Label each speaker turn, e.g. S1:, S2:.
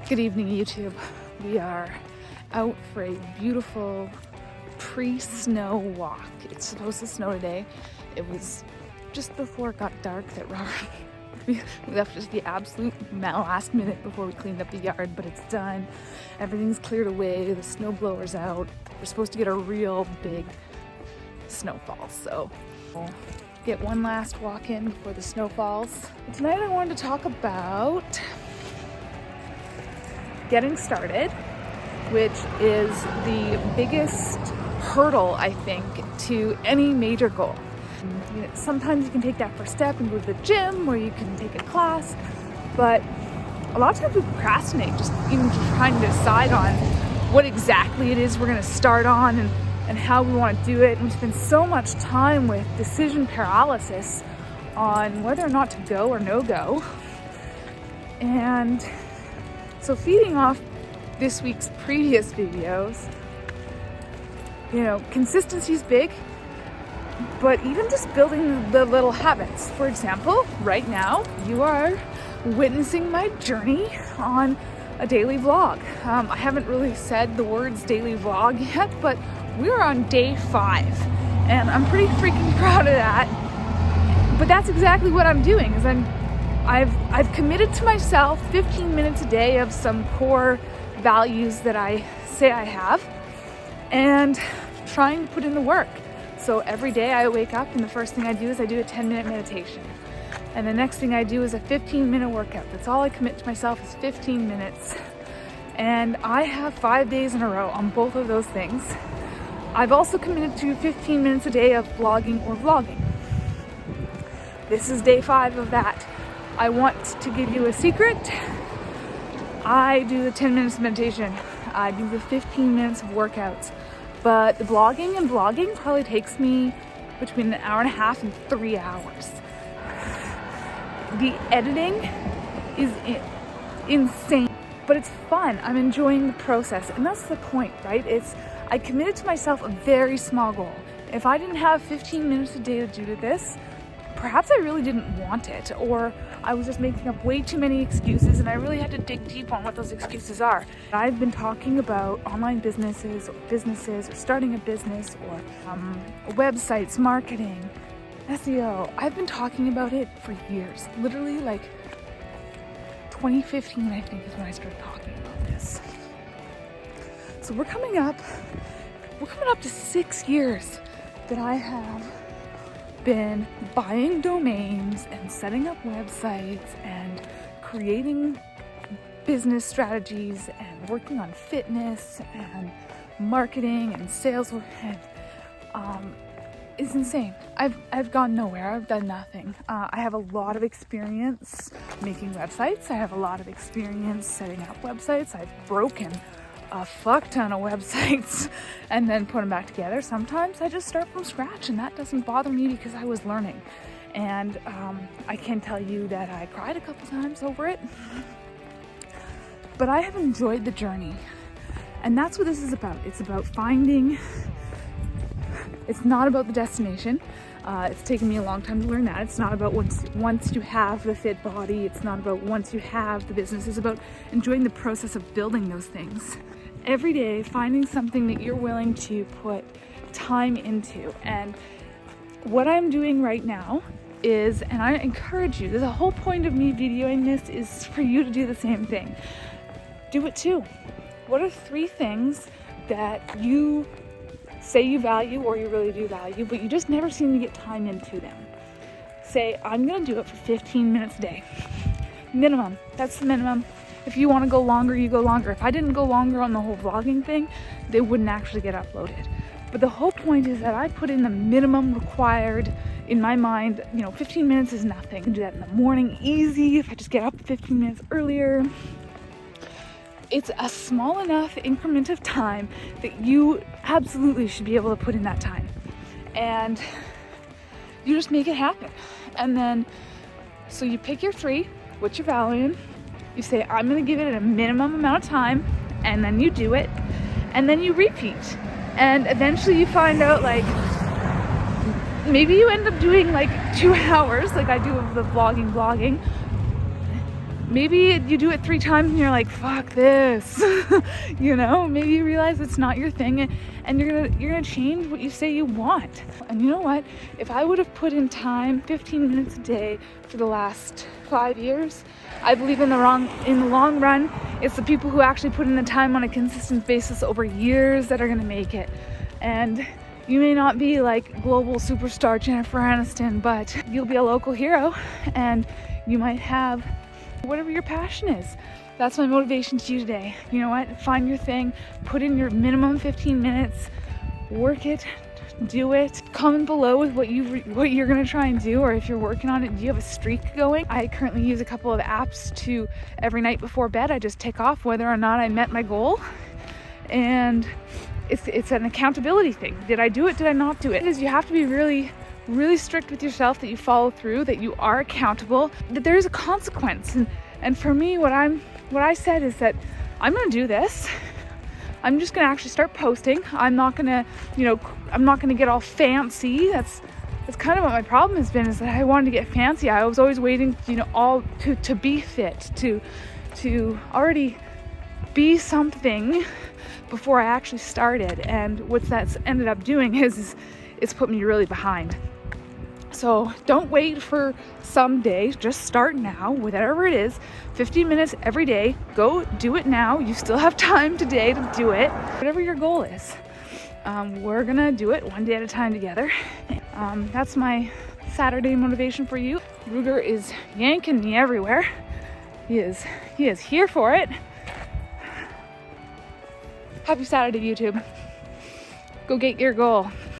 S1: Good evening, YouTube. We are out for a beautiful pre-snow walk. It's supposed to snow today. It was just before it got dark that Robert we left us the absolute last minute before we cleaned up the yard, but it's done. Everything's cleared away. The snow blower's out. We're supposed to get a real big snowfall, so we'll get one last walk in before the snow falls. Tonight I wanted to talk about getting started, which is the biggest hurdle, I think, to any major goal. You know, sometimes you can take that first step and go to the gym, or you can take a class, but a lot of times we procrastinate, just trying to decide on what exactly it is we're going to start on and how we want to do it. And we spend so much time with decision paralysis on whether or not to go or no go. And so feeding off this week's previous videos, you know, consistency is big, but even just building the little habits. For example, right now you are witnessing my journey on a daily vlog. I haven't really said the words daily vlog yet, but we're on day 5 and I'm pretty freaking proud of that. But that's exactly what I'm doing, is I've committed to myself 15 minutes a day of some core values that I say I have, and trying to put in the work. So every day I wake up and the first thing I do is I do a 10-minute meditation. And the next thing I do is a 15-minute workout. That's all I commit to myself, is 15 minutes. And I have 5 days in a row on both of those things. I've also committed to 15 minutes a day of blogging or vlogging. This is day 5 of that. I want to give you a secret. I do the 10 minutes of meditation. I do the 15 minutes of workouts. But the blogging and vlogging probably takes me between an hour and a half and 3 hours. The editing is insane, but it's fun. I'm enjoying the process, and that's the point, right? I committed to myself a very small goal. If I didn't have 15 minutes a day to do this, perhaps I really didn't want it, or I was just making up way too many excuses, and I really had to dig deep on what those excuses are. I've been talking about online businesses, or starting a business, or websites, marketing, SEO. I've been talking about it for years. Literally, like 2015, I think, is when I started talking about this. So we're coming up to 6 years that I have been buying domains and setting up websites and creating business strategies and working on fitness and marketing and sales, and it's insane. I've gone nowhere. I've done nothing. I have a lot of experience making websites. I have a lot of experience setting up websites. I've broken a fuck ton of websites and then put them back together. Sometimes I just start from scratch, and that doesn't bother me because I was learning. And I can tell you that I cried a couple times over it, but I have enjoyed the journey. And that's what this is about. It's about finding. It's not about the destination. It's taken me a long time to learn that. It's not about once you have the fit body. It's not about once you have the business. It's about enjoying the process of building those things. Every day, finding something that you're willing to put time into. And what I'm doing right now is, and I encourage you, the whole point of me videoing this is for you to do the same thing. Do it too. What are 3 things that you say you value, or you really do value, but you just never seem to get time into them? Say, I'm going to do it for 15 minutes a day. Minimum. That's the minimum. If you want to go longer, you go longer. If I didn't go longer on the whole vlogging thing, they wouldn't actually get uploaded. But the whole point is that I put in the minimum required in my mind. 15 minutes is nothing. I can do that in the morning, easy. If I just get up 15 minutes earlier, it's a small enough increment of time that you absolutely should be able to put in that time. And you just make it happen. And then, so you pick your 3, what you're valuing. You say, I'm going to give it a minimum amount of time, and then you do it, and then you repeat. And eventually you find out, like, maybe you end up doing like 2 hours, like I do of the vlogging, maybe you do it 3 times and you're like, fuck this. You know, maybe you realize it's not your thing, and you're gonna change what you say you want. And you know what? If I would have put in time, 15 minutes a day for the last 5 years, I believe in the long run, it's the people who actually put in the time on a consistent basis over years that are gonna make it. And you may not be like global superstar Jennifer Aniston, but you'll be a local hero, and you might have whatever your passion is. That's my motivation to you today. You know what? Find your thing, put in your minimum 15 minutes, work it, do it. Comment below with what you're gonna try and do, or if you're working on it, do you have a streak going? I currently use a couple of apps to every night before bed, I just tick off whether or not I met my goal. And it's an accountability thing. Did I do it? Did I not do it? Because you have to be really, really strict with yourself, that you follow through, that you are accountable, that there is a consequence. And for me, what I said is that I'm gonna do this. I'm just gonna actually start posting. I'm not gonna get all fancy. That's kind of what my problem has been, is that I wanted to get fancy. I was always waiting, all to be fit, to already be something before I actually started. And what that's ended up doing is it's put me really behind. So don't wait for someday, just start now, whatever it is, 15 minutes every day, go do it now. You still have time today to do it, whatever your goal is. We're gonna do it one day at a time together. That's my Saturday motivation for you. Ruger is yanking me everywhere. He is here for it. Happy Saturday, YouTube. Go get your goal.